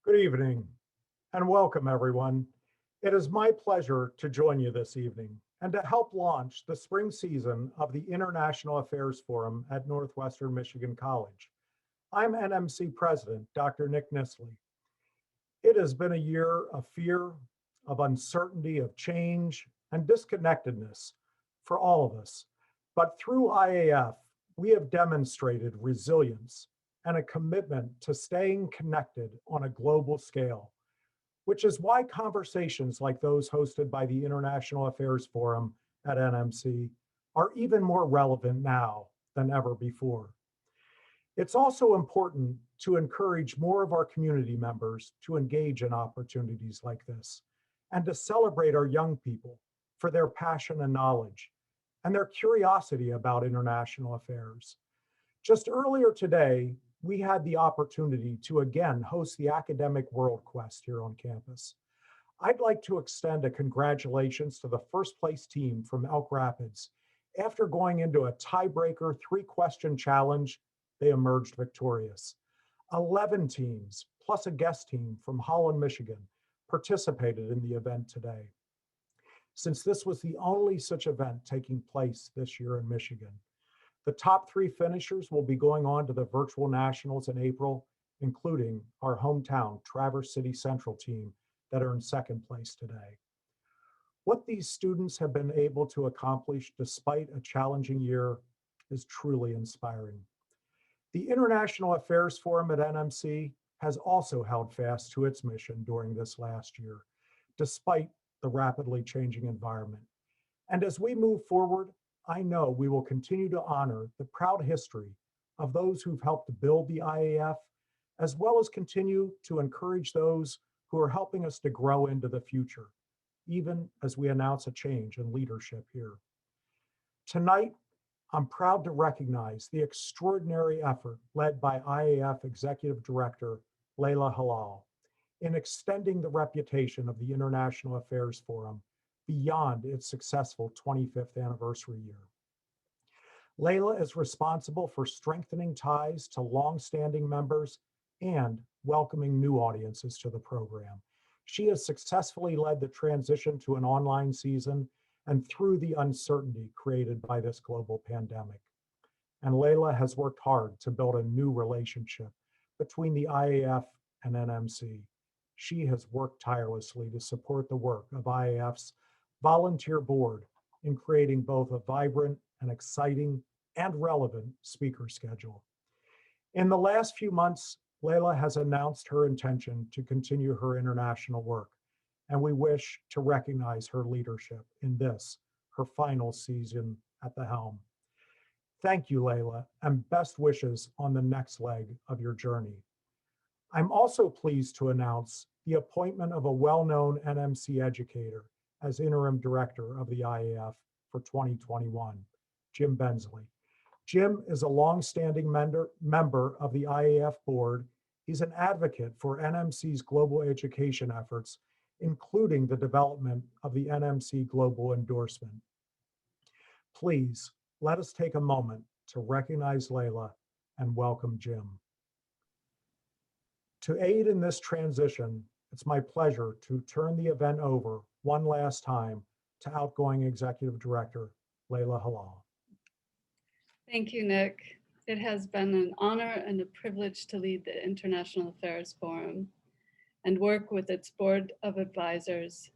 Good evening and welcome, everyone. It is my pleasure to join you this evening and to help launch the spring season of the International Affairs Forum at Northwestern Michigan College. I'm NMC President, Dr. Nick Nisley. It has been a year of fear, of uncertainty, of change, and disconnectedness for all of us. But through IAF, we have demonstrated resilience and a commitment to staying connected on a global scale, which is why conversations like those hosted by the International Affairs Forum at NMC are even more relevant now than ever before. It's also important to encourage more of our community members to engage in opportunities like this and to celebrate our young people for their passion and knowledge and their curiosity about international affairs. Just earlier today, we had the opportunity to again host the Academic World Quest here on campus. I'd like to extend a congratulations to the first place team from Elk Rapids. After going into a tiebreaker 3-question challenge, they emerged victorious. 11 teams, plus a guest team from Holland, Michigan, participated in the event today. Since this was the only such event taking place this year in Michigan, the top 3 finishers will be going on to the virtual nationals in April, including our hometown Traverse City Central team that earned 2nd place today. What these students have been able to accomplish despite a challenging year is truly inspiring. The International Affairs Forum at NMC has also held fast to its mission during this last year, despite the rapidly changing environment. And as we move forward, I know we will continue to honor the proud history of those who've helped to build the IAF, as well as continue to encourage those who are helping us to grow into the future, even as we announce a change in leadership here. Tonight, I'm proud to recognize the extraordinary effort led by IAF Executive Director Layla Halal in extending the reputation of the International Affairs Forum beyond its successful 25th anniversary year. Layla is responsible for strengthening ties to longstanding members and welcoming new audiences to the program. She has successfully led the transition to an online season and through the uncertainty created by this global pandemic. And Layla has worked hard to build a new relationship between the IAF and NMC. She has worked tirelessly to support the work of IAF's volunteer board in creating both a vibrant and exciting and relevant speaker schedule. In the last few months, Layla has announced her intention to continue her international work, and we wish to recognize her leadership in this, her final season at the helm. Thank you, Layla, and best wishes on the next leg of your journey. I'm also pleased to announce the appointment of a well-known NMC educator as interim director of the IAF for 2021, Jim Bensley. Jim is a longstanding member of the IAF board. He's an advocate for NMC's global education efforts, including the development of the NMC Global Endorsement. Please, let us take a moment to recognize Layla and welcome Jim. To aid in this transition, it's my pleasure to turn the event over one last time to outgoing Executive Director, Layla Halal. Thank you, Nick. It has been an honor and a privilege to lead the International Affairs Forum and work with its Board of Advisors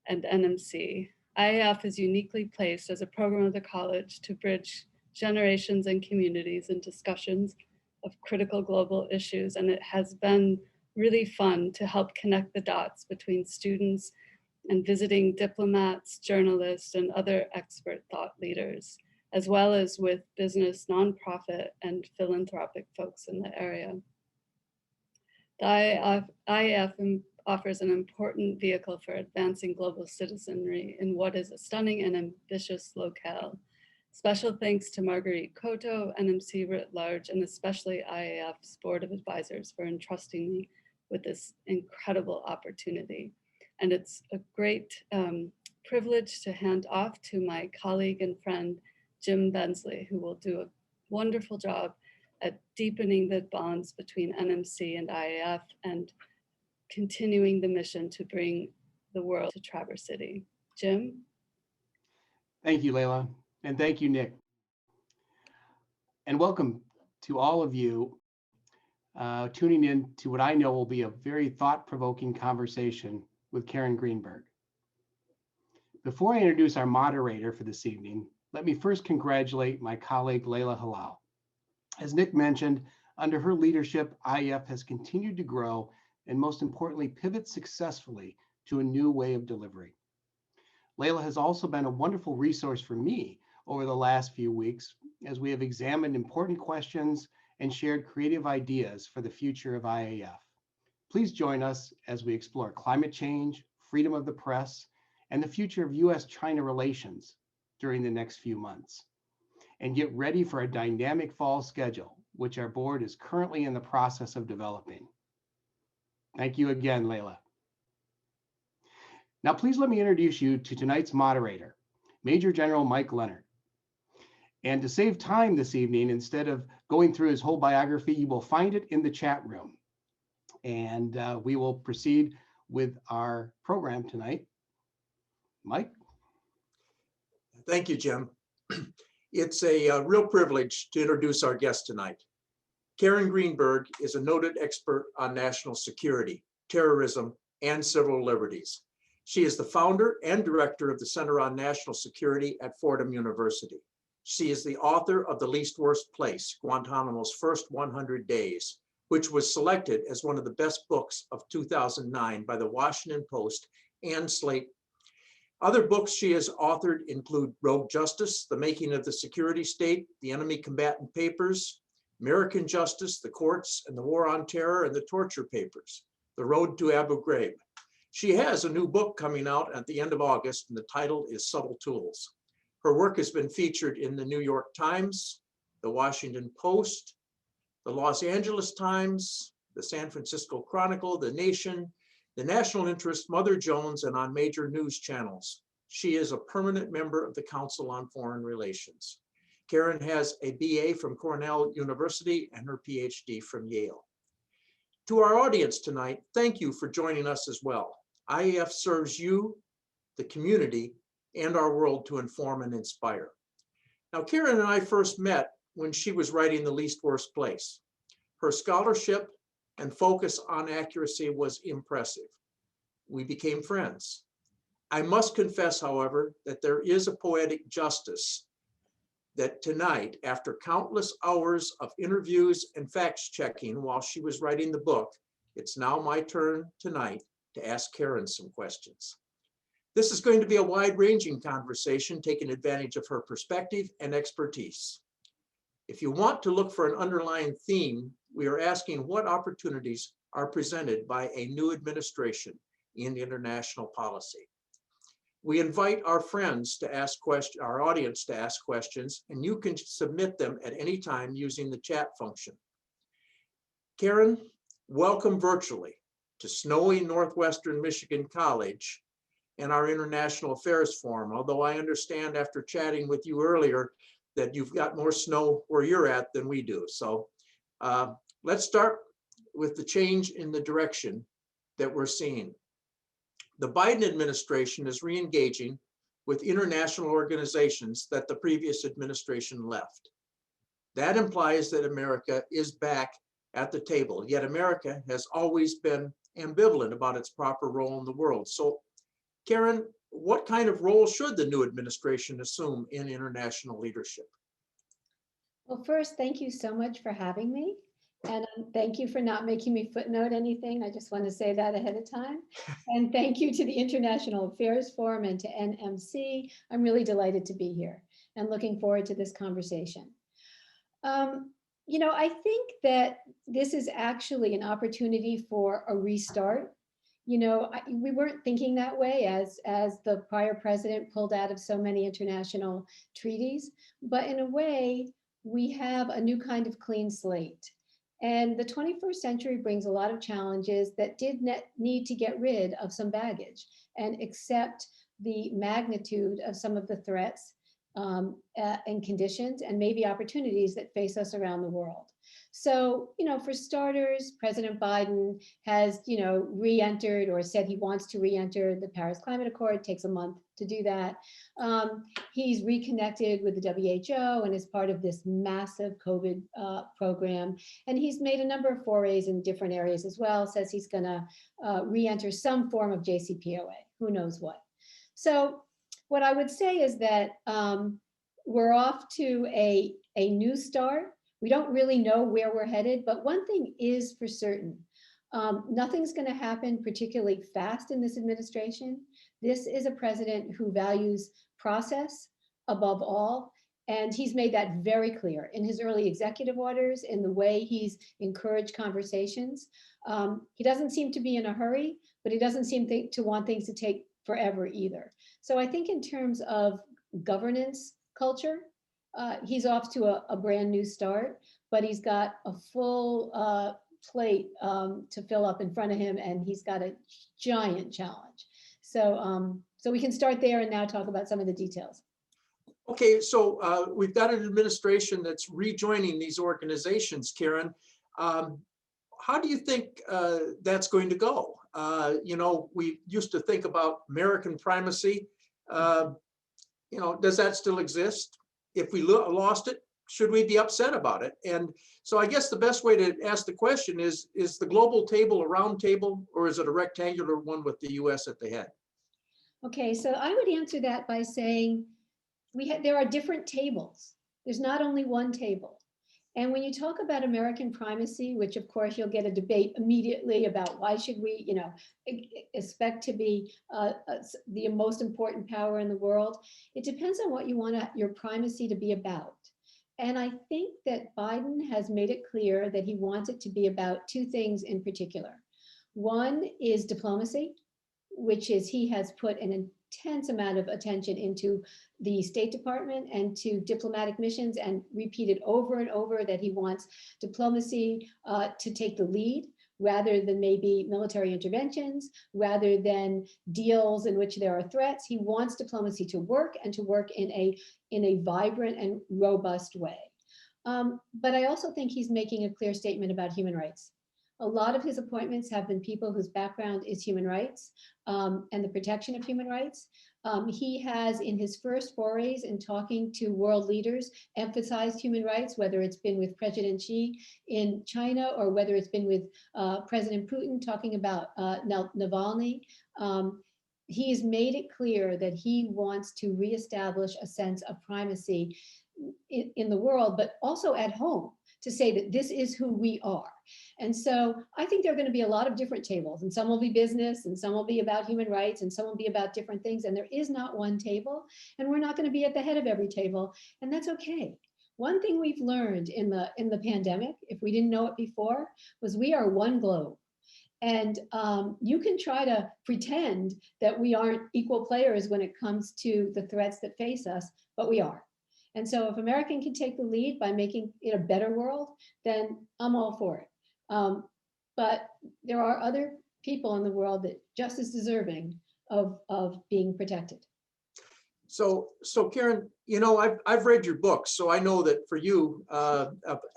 and NMC. IAF is uniquely placed as a program of the college to bridge generations and communities in discussions of critical global issues, and it has been really fun to help connect the dots between students and visiting diplomats, journalists, and other expert thought leaders, as well as with business, nonprofit, and philanthropic folks in the area. The IAF offers an important vehicle for advancing global citizenry in what is a stunning and ambitious locale. Special thanks to Marguerite Coto, NMC writ large, and especially IAF's Board of Advisors for entrusting me with this incredible opportunity. And it's a great privilege to hand off to my colleague and friend, Jim Bensley, who will do a wonderful job at deepening the bonds between NMC and IAF and continuing the mission to bring the world to Traverse City. Jim? Thank you, Layla, and thank you, Nick. And welcome to all of you tuning in to what I know will be a very thought-provoking conversation with Karen Greenberg. Before I introduce our moderator for this evening, let me first congratulate my colleague, Layla Halal. As Nick mentioned, under her leadership, IEF has continued to grow and most importantly, pivot successfully to a new way of delivery. Layla has also been a wonderful resource for me over the last few weeks as we have examined important questions and shared creative ideas for the future of IAF. Please join us as we explore climate change, freedom of the press, and the future of US-China relations during the next few months. And get ready for a dynamic fall schedule, which our board is currently in the process of developing. Thank you again, Layla. Now, please let me introduce you to tonight's moderator, Major General Mike Leonard. And to save time this evening, instead of going through his whole biography, you will find it in the chat room. And we will proceed with our program tonight. Mike? Thank you, Jim. It's a real privilege to introduce our guest tonight. Karen Greenberg is a noted expert on national security, terrorism, and civil liberties. She is the founder and director of the Center on National Security at Fordham University. She is the author of The Least Worst Place, Guantanamo's First 100 Days, which was selected as one of the best books of 2009 by the Washington Post and Slate. Other books she has authored include Rogue Justice, The Making of the Security State, The Enemy Combatant Papers, American Justice, The Courts and the War on Terror, and the Torture Papers, The Road to Abu Ghraib. She has a new book coming out at the end of August, and the title is Subtle Tools. Her work has been featured in the New York Times, the Washington Post, the Los Angeles Times, the San Francisco Chronicle, The Nation, the National Interest, Mother Jones, and on major news channels. She is a permanent member of the Council on Foreign Relations. Karen has a BA from Cornell University and her PhD from Yale. To our audience tonight, thank you for joining us as well. IAF serves you, the community, and our world to inform and inspire. Now, Karen and I first met when she was writing The Least Worst Place. Her scholarship and focus on accuracy was impressive. We became friends. I must confess, however, that there is a poetic justice that tonight, after countless hours of interviews and facts checking while she was writing the book, it's now my turn tonight to ask Karen some questions. This is going to be a wide-ranging conversation, taking advantage of her perspective and expertise. If you want to look for an underlying theme, we are asking what opportunities are presented by a new administration in international policy. We invite our friends to ask questions, our audience to ask questions, and you can submit them at any time using the chat function. Karen, welcome virtually to snowy Northwestern Michigan College and our International Affairs Forum, although I understand after chatting with you earlier that you've got more snow where you're at than we do. So let's start with the change in the direction that we're seeing. The Biden administration is re-engaging with international organizations that the previous administration left. That implies that America is back at the table, yet America has always been ambivalent about its proper role in the world. So, Karen, what kind of role should the new administration assume in international leadership? Well, first, thank you so much for having me. And thank you for not making me footnote anything. I just want to say that ahead of time. And thank you to the International Affairs Forum and to NMC. I'm really delighted to be here and looking forward to this conversation. You know, I think that this is actually an opportunity for a restart. You know, we weren't thinking that way as the prior president pulled out of so many international treaties, but in a way, we have a new kind of clean slate. And the 21st century brings a lot of challenges that did need to get rid of some baggage and accept the magnitude of some of the threats and conditions and maybe opportunities that face us around the world. So, for starters, President Biden has, re-entered or said he wants to re-enter the Paris Climate Accord. It takes a month to do that. He's reconnected with the WHO and is part of this massive COVID program. And he's made a number of forays in different areas as well, says he's going to re-enter some form of JCPOA, who knows what. So what I would say is that we're off to a new start. We don't really know where we're headed, but one thing is for certain. Nothing's going to happen particularly fast in this administration. This is a president who values process above all, and he's made that very clear in his early executive orders, in the way he's encouraged conversations. He doesn't seem to be in a hurry, but he doesn't seem to want things to take forever either. So I think in terms of governance culture, he's off to a brand new start, but he's got a full plate to fill up in front of him, and he's got a giant challenge. So, so we can start there and now talk about some of the details. Okay, so we've got an administration that's rejoining these organizations, Karen. How do you think that's going to go? We used to think about American primacy. Does that still exist? If we lost it, should we be upset about it? And so I guess the best way to ask the question is the global table a round table, or is it a rectangular one with the US at the head? Okay, so I would answer that by saying there are different tables. There's not only one table. And when you talk about American primacy, which of course you'll get a debate immediately about why should we, expect to be the most important power in the world, it depends on what you want your primacy to be about. And I think that Biden has made it clear that he wants it to be about two things in particular. One is diplomacy, which is he has put an intense amount of attention into the State Department and to diplomatic missions, and repeated over and over that he wants diplomacy to take the lead rather than maybe military interventions, rather than deals in which there are threats. He wants diplomacy to work, and to work in a vibrant and robust way. But I also think he's making a clear statement about human rights. A lot of his appointments have been people whose background is human rights and the protection of human rights. He has, in his first forays in talking to world leaders, emphasized human rights, whether it's been with President Xi in China or whether it's been with President Putin talking about Navalny. He has made it clear that he wants to reestablish a sense of primacy in the world, but also at home, to say that this is who we are. And so I think there are going to be a lot of different tables, and some will be business, and some will be about human rights, and some will be about different things. And there is not one table, and we're not going to be at the head of every table, and that's okay. One thing we've learned in the pandemic, if we didn't know it before, was we are one globe. And you can try to pretend that we aren't equal players when it comes to the threats that face us, but we are. And so if America can take the lead by making it a better world, then I'm all for it. But there are other people in the world that just as deserving of being protected. So Karen, I've read your books, so I know that for you,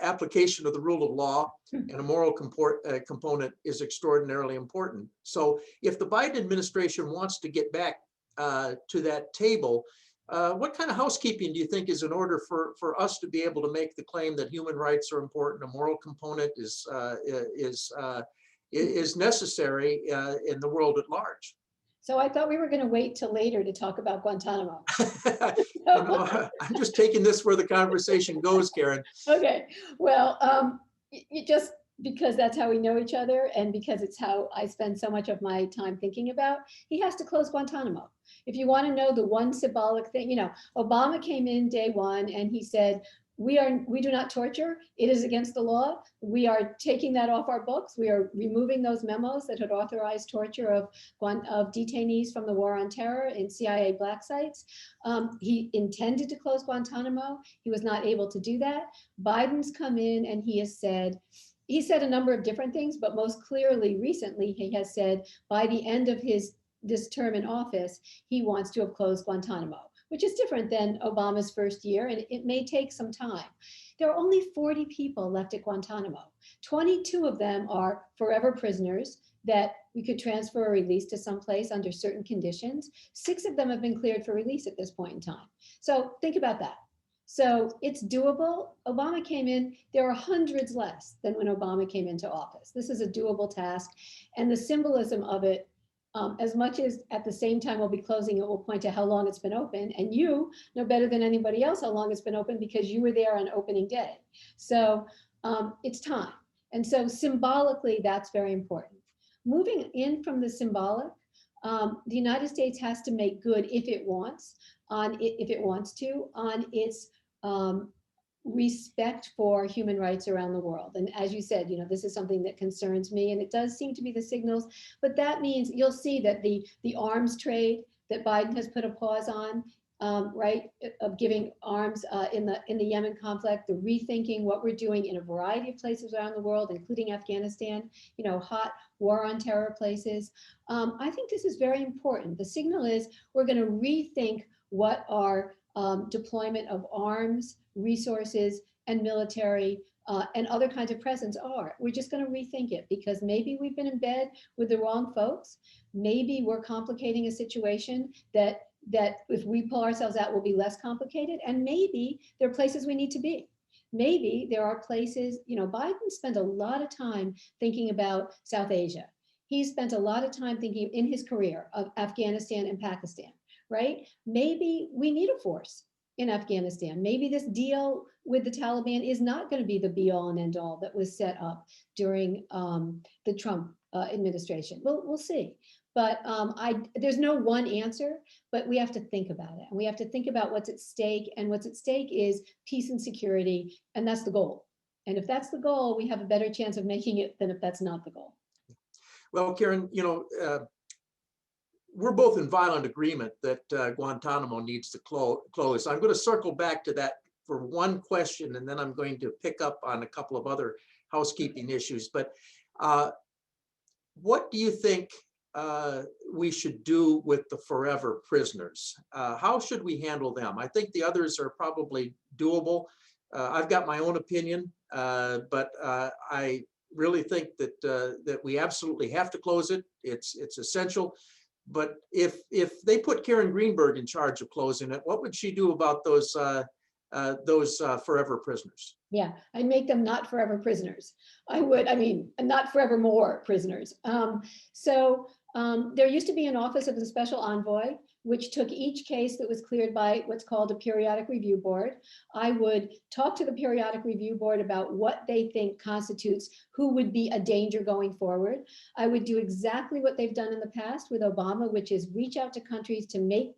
application of the rule of law and a moral component is extraordinarily important. So if the Biden administration wants to get back to that table, what kind of housekeeping do you think is in order for us to be able to make the claim that human rights are important, a moral component is necessary in the world at large? So I thought we were going to wait till later to talk about Guantanamo. I'm just taking this where the conversation goes, Karen. Okay, well, just because that's how we know each other, and because it's how I spend so much of my time thinking about, he has to close Guantanamo. If you want to know the one symbolic thing, Obama came in day one and he said, we do not torture. It is against the law. We are taking that off our books. We are removing those memos that had authorized torture of detainees from the war on terror in CIA black sites. He intended to close Guantanamo. He was not able to do that. Biden's come in and he said a number of different things, but most clearly recently, he has said by the end of this term in office, he wants to have closed Guantanamo, which is different than Obama's first year, and it may take some time. There are only 40 people left at Guantanamo. 22 of them are forever prisoners that we could transfer or release to someplace under certain conditions. 6 of them have been cleared for release at this point in time. So think about that. So it's doable. Obama came in, there are hundreds less than when Obama came into office. This is a doable task. And the symbolism of it, as much as at the same time we'll be closing it, will point to how long it's been open. And you know better than anybody else how long it's been open because you were there on opening day. So it's time. And so symbolically, that's very important. Moving in from the symbolic, the United States has to make good if it wants to, on its respect for human rights around the world. And as you said, you know, this is something that concerns me, and it does seem to be the signals, but that means you'll see that the arms trade that Biden has put a pause on, right, of giving arms in the Yemen conflict, the rethinking what we're doing in a variety of places around the world, including Afghanistan, you know, hot war on terror places. I think this is very important. The signal is we're going to rethink what our deployment of arms, resources, and military and other kinds of presence are. We're just going to rethink it because maybe we've been in bed with the wrong folks. Maybe we're complicating a situation that if we pull ourselves out will be less complicated. And maybe there are places we need to be. Maybe there are places, you know, Biden spent a lot of time thinking about South Asia. He spent a lot of time thinking in his career of Afghanistan and Pakistan, right? Maybe we need a force in Afghanistan. Maybe this deal with the Taliban is not going to be the be all and end all that was set up during the Trump administration. We'll see. But there's no one answer, but we have to think about it. And we have to think about what's at stake. And what's at stake is peace and security. And that's the goal. And if that's the goal, we have a better chance of making it than if that's not the goal. Well, Karen, you know, we're both in violent agreement that Guantanamo needs to close. I'm going to circle back to that for one question, and then I'm going to pick up on a couple of other housekeeping issues. But what do you think we should do with the forever prisoners? How should we handle them? I think the others are probably doable. I've got my own opinion, but I really think that that we absolutely have to close it. It's essential. But if they put Karen Greenberg in charge of closing it, what would she do about those forever prisoners? Yeah, I'd make them not forever prisoners. I would, I mean, not forever more prisoners. There used to be an office of the special envoy, which took each case that was cleared by what's called a periodic review board. I would talk to the periodic review board about what they think constitutes who would be a danger going forward. I would do exactly what they've done in the past with Obama, which is reach out to countries to make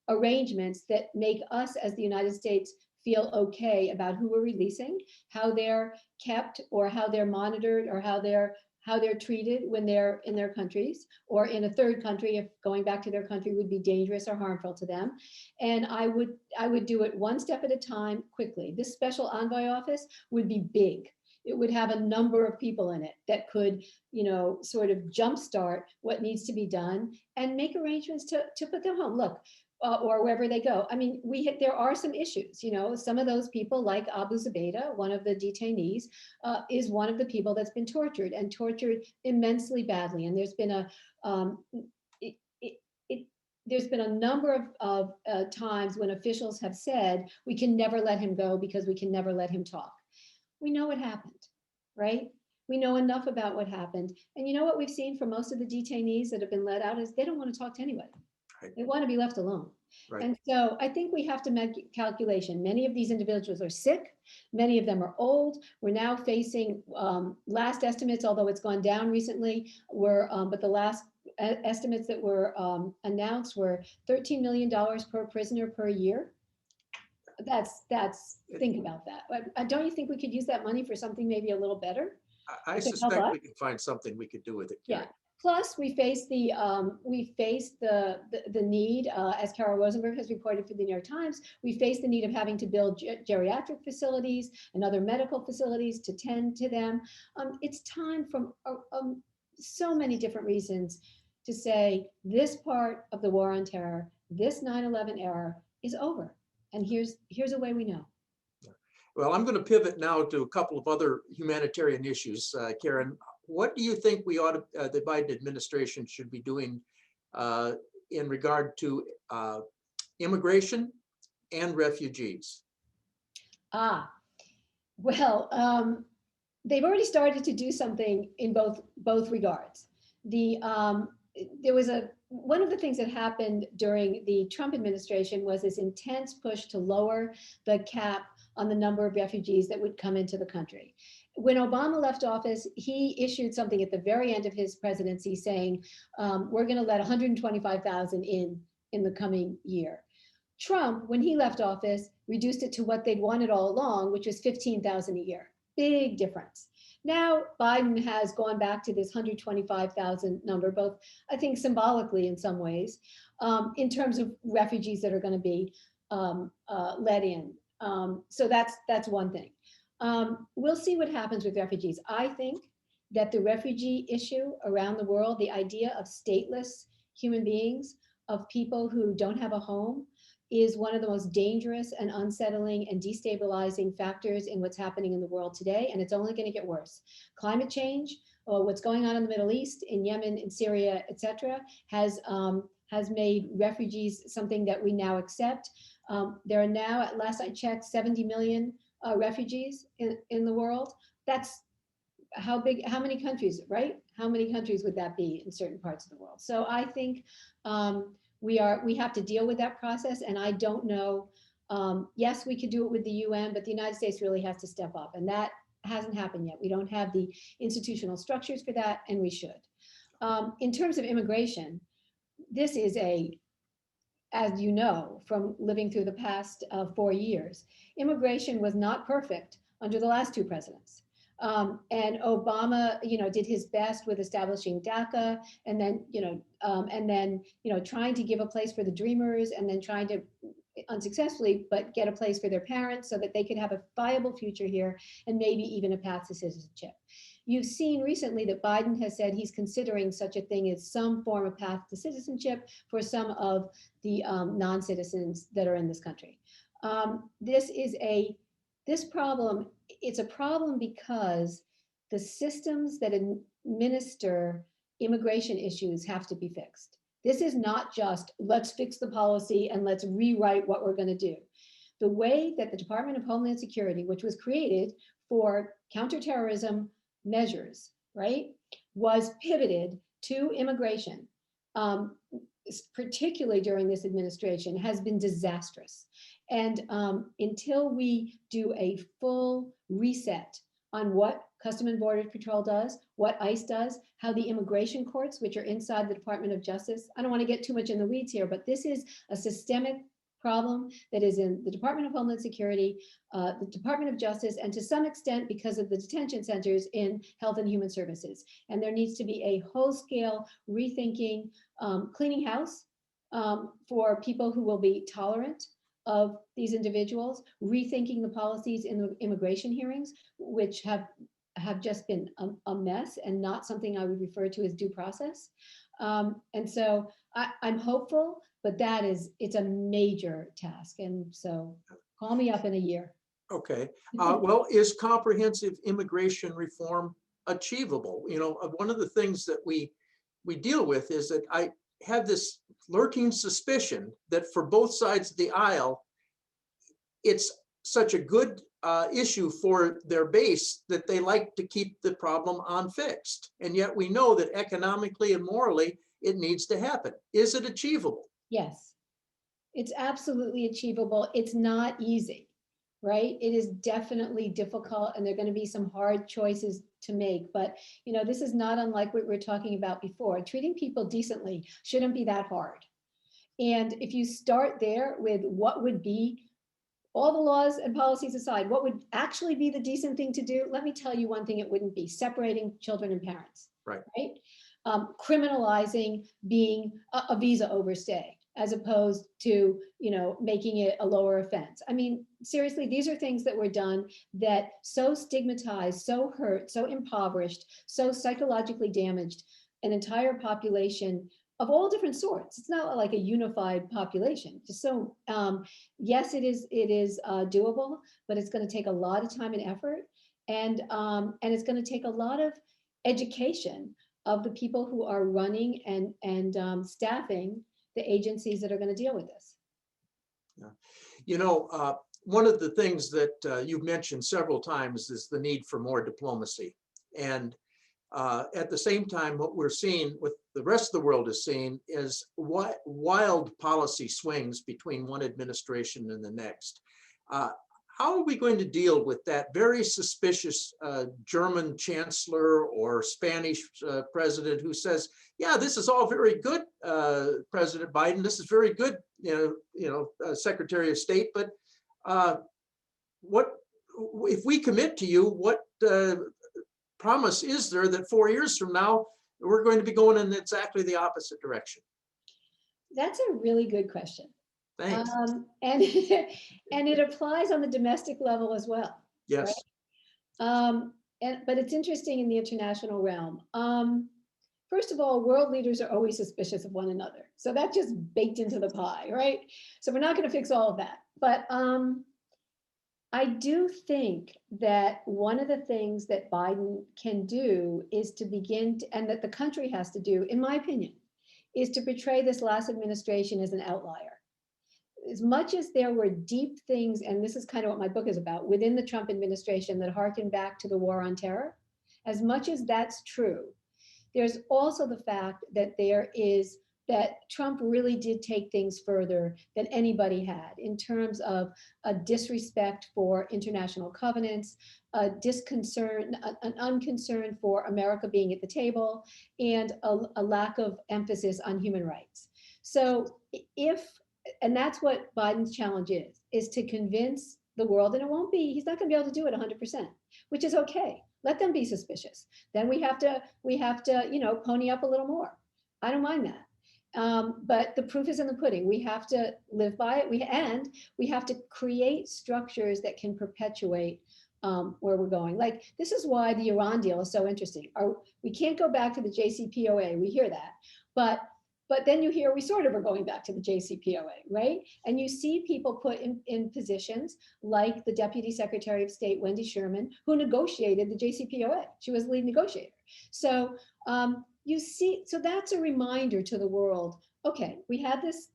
arrangements that make us as the United States feel okay about who we're releasing, how they're kept or how they're monitored or how they're treated when they're in their countries or in a third country, if going back to their country would be dangerous or harmful to them. And I would do it one step at a time quickly. This special envoy office would be big. It would have a number of people in it that could, you know, sort of jumpstart what needs to be done and make arrangements to put them home. Look, or wherever they go. I mean, there are some issues, you know, some of those people like Abu Zubaydah, one of the detainees, is one of the people that's been tortured and tortured immensely badly. And there's been a number of times when officials have said, we can never let him go because we can never let him talk. We know what happened, right? We know enough about what happened. And you know what we've seen from most of the detainees that have been let out is they don't want to talk to anybody. Right. They want to be left alone. Right. And so I think we have to make calculation. Many of these individuals are sick. Many of them are old. We're now facing last estimates, although it's gone down recently, but the last estimates that were announced were $13 million per prisoner per year. Think about that. Don't you think we could use that money for something maybe a little better? I suspect we could find something we could do with it. Karen. Yeah. Plus, we face the need, as Carol Rosenberg has reported for the New York Times, we face the need of having to build geriatric facilities and other medical facilities to tend to them. It's time from so many different reasons to say this part of the war on terror, this 9/11 era is over. And here's a way we know. Well, I'm going to pivot now to a couple of other humanitarian issues. Karen, what do you think we ought to, the Biden administration should be doing in regard to immigration and refugees? Well, they've already started to do something in both regards. There was one of the things that happened during the Trump administration was this intense push to lower the cap on the number of refugees that would come into the country. When Obama left office, he issued something at the very end of his presidency saying, we're going to let 125,000 in the coming year. Trump, when he left office, reduced it to what they'd wanted all along, which was 15,000 a year. Big difference. Now, Biden has gone back to this 125,000 number, both, I think, symbolically in some ways, in terms of refugees that are going to be let in. So that's one thing. We'll see what happens with refugees. I think that the refugee issue around the world, the idea of stateless human beings, of people who don't have a home, is one of the most dangerous and unsettling and destabilizing factors in what's happening in the world today, and it's only going to get worse. Climate change, what's going on in the Middle East, in Yemen, in Syria, etc., has made refugees something that we now accept. There are now, at last I checked, 70 million refugees in the world. That's how many countries, right? How many countries would that be in certain parts of the world? So I think we have to deal with that process, and I don't know. Yes, we could do it with the UN, but the United States really has to step up, and that hasn't happened yet. We don't have the institutional structures for that, and we should. In terms of immigration, this is as you know, from living through the past 4 years, immigration was not perfect under the last two presidents. And Obama, did his best with establishing DACA, and then, trying to give a place for the Dreamers, and then trying to unsuccessfully, but get a place for their parents so that they could have a viable future here, and maybe even a path to citizenship. You've seen recently that Biden has said he's considering such a thing as some form of path to citizenship for some of the non-citizens that are in this country. This problem, it's a problem because the systems that administer immigration issues have to be fixed. This is not just let's fix the policy and let's rewrite what we're going to do. The way that the Department of Homeland Security, which was created for counterterrorism measures, right, was pivoted to immigration, particularly during this administration, has been disastrous. And until we do a full reset on what Customs and Border Patrol does, what ICE does, how the immigration courts, which are inside the Department of Justice, I don't want to get too much in the weeds here, but this is a systemic problem that is in the Department of Homeland Security, the Department of Justice, and to some extent, because of the detention centers, in Health and Human Services. And there needs to be a whole-scale rethinking, cleaning house for people who will be tolerant of these individuals, rethinking the policies in the immigration hearings, which have just been a mess and not something I would refer to as due process. And so I'm hopeful, but it's a major task. And so call me up in a year. Okay. Well, is comprehensive immigration reform achievable? One of the things that we deal with is that I have this lurking suspicion that for both sides of the aisle, it's such a good issue for their base that they like to keep the problem unfixed. And yet we know that economically and morally, it needs to happen. Is it achievable? Yes, it's absolutely achievable. It's not easy, right? It is definitely difficult, and there are going to be some hard choices to make. But, this is not unlike what we were talking about before. Treating people decently shouldn't be that hard. And if you start there with what would be, all the laws and policies aside, what would actually be the decent thing to do? Let me tell you one thing it wouldn't be: separating children and parents, right? Criminalizing being a visa overstay, as opposed to, making it a lower offense. I mean, seriously, these are things that were done that so stigmatized, so hurt, so impoverished, so psychologically damaged an entire population of all different sorts. It's not like a unified population. So yes, it is doable, but it's going to take a lot of time and effort, and it's going to take a lot of education of the people who are running and staffing the agencies that are going to deal with this. Yeah. You know, one of the things that you've mentioned several times is the need for more diplomacy. And at the same time, what we're seeing, what the rest of the world is seeing, is wild policy swings between one administration and the next. How are we going to deal with that very suspicious German chancellor or Spanish president who says, yeah, this is all very good, President Biden, this is very good, Secretary of State, but what if we commit to you, what promise is there that 4 years from now, we're going to be going in exactly the opposite direction? That's a really good question. Thanks. And it applies on the domestic level as well. Yes. Right? But it's interesting in the international realm. First of all, world leaders are always suspicious of one another. So that's just baked into the pie, right? So we're not going to fix all of that. But I do think that one of the things that Biden can do is to begin to, and that the country has to do, in my opinion, is to portray this last administration as an outlier. As much as there were deep things, and this is kind of what my book is about, within the Trump administration that harken back to the war on terror, as much as that's true, there's also the fact that Trump really did take things further than anybody had in terms of a disrespect for international covenants, an unconcern for America being at the table, and a lack of emphasis on human rights. So and that's what Biden's challenge is to convince the world, and he's not going to be able to do it 100%, which is okay. Let them be suspicious. Then we have to, pony up a little more. I don't mind that. But the proof is in the pudding. We have to live by it. We have to create structures that can perpetuate where we're going. Like, this is why the Iran deal is so interesting. We can't go back to the JCPOA. We hear that. But then you hear we sort of are going back to the JCPOA, right? And you see people put in positions like the Deputy Secretary of State, Wendy Sherman, who negotiated the JCPOA. She was the lead negotiator. So so that's a reminder to the world, okay, we had this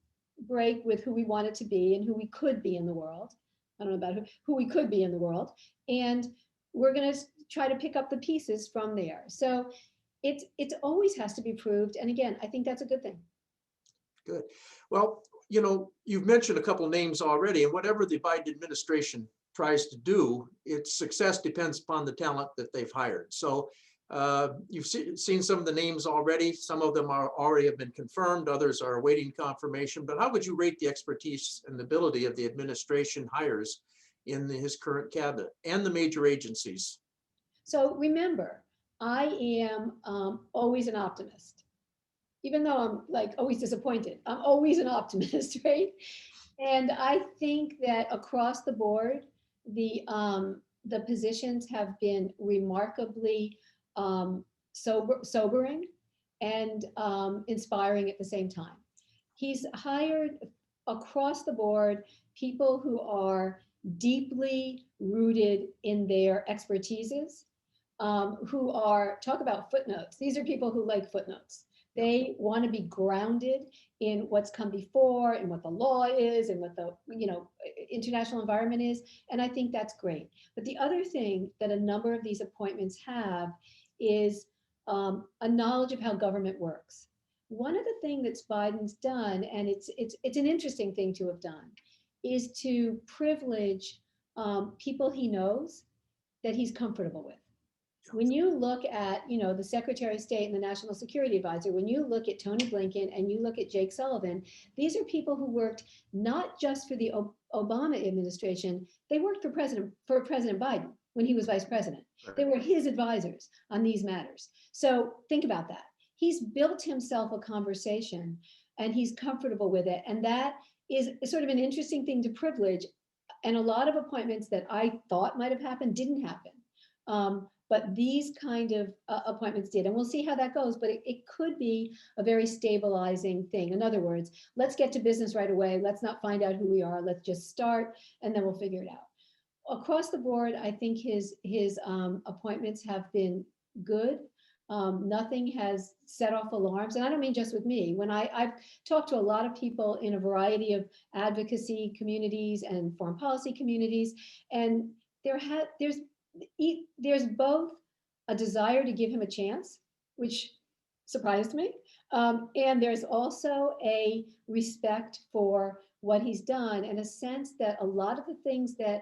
break with who we wanted to be and who we could be in the world. I don't know about who we could be in the world. And we're going to try to pick up the pieces from there. So it always has to be proved. And again, I think that's a good thing. Good. Well, you've mentioned a couple of names already, and whatever the Biden administration tries to do, its success depends upon the talent that they've hired. So you've seen some of the names already. Some of them already have been confirmed. Others are awaiting confirmation. But how would you rate the expertise and ability of the administration hires in his current cabinet and the major agencies? So remember, I am always an optimist, even though I'm like always disappointed. I'm always an optimist, right? And I think that across the board, the positions have been remarkably sobering and inspiring at the same time. He's hired across the board people who are deeply rooted in their expertises, who talk about footnotes. These are people who like footnotes. They want to be grounded in what's come before and what the law is and what the international environment is. And I think that's great. But the other thing that a number of these appointments have is a knowledge of how government works. One of the things that Biden's done, and it's an interesting thing to have done, is to privilege people he knows that he's comfortable with. When you look at, the Secretary of State and the National Security Advisor, when you look at Tony Blinken and you look at Jake Sullivan, these are people who worked not just for the Obama administration, they worked for President Biden when he was vice president. They were his advisors on these matters. So think about that. He's built himself a conversation and he's comfortable with it. And that is sort of an interesting thing to privilege. And a lot of appointments that I thought might have happened didn't happen. but these kind of appointments did. And we'll see how that goes, but it could be a very stabilizing thing. In other words, let's get to business right away. Let's not find out who we are. Let's just start and then we'll figure it out. Across the board, I think his appointments have been good. Nothing has set off alarms. And I don't mean just with me. When I've talked to a lot of people in a variety of advocacy communities and foreign policy communities, and there's both a desire to give him a chance, which surprised me. And there's also a respect for what he's done and a sense that a lot of the things that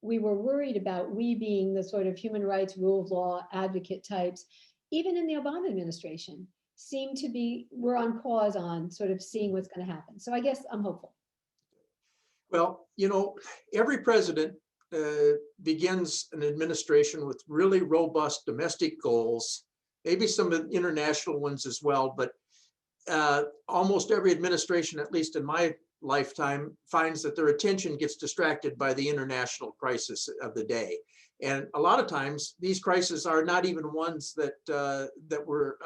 we were worried about, we being the sort of human rights, rule of law advocate types, even in the Obama administration, we're on pause on sort of seeing what's going to happen. So I guess I'm hopeful. Well, every president begins an administration with really robust domestic goals, maybe some of the international ones as well, but almost every administration, at least in my lifetime, finds that their attention gets distracted by the international crisis of the day. And a lot of times these crises are not even ones that were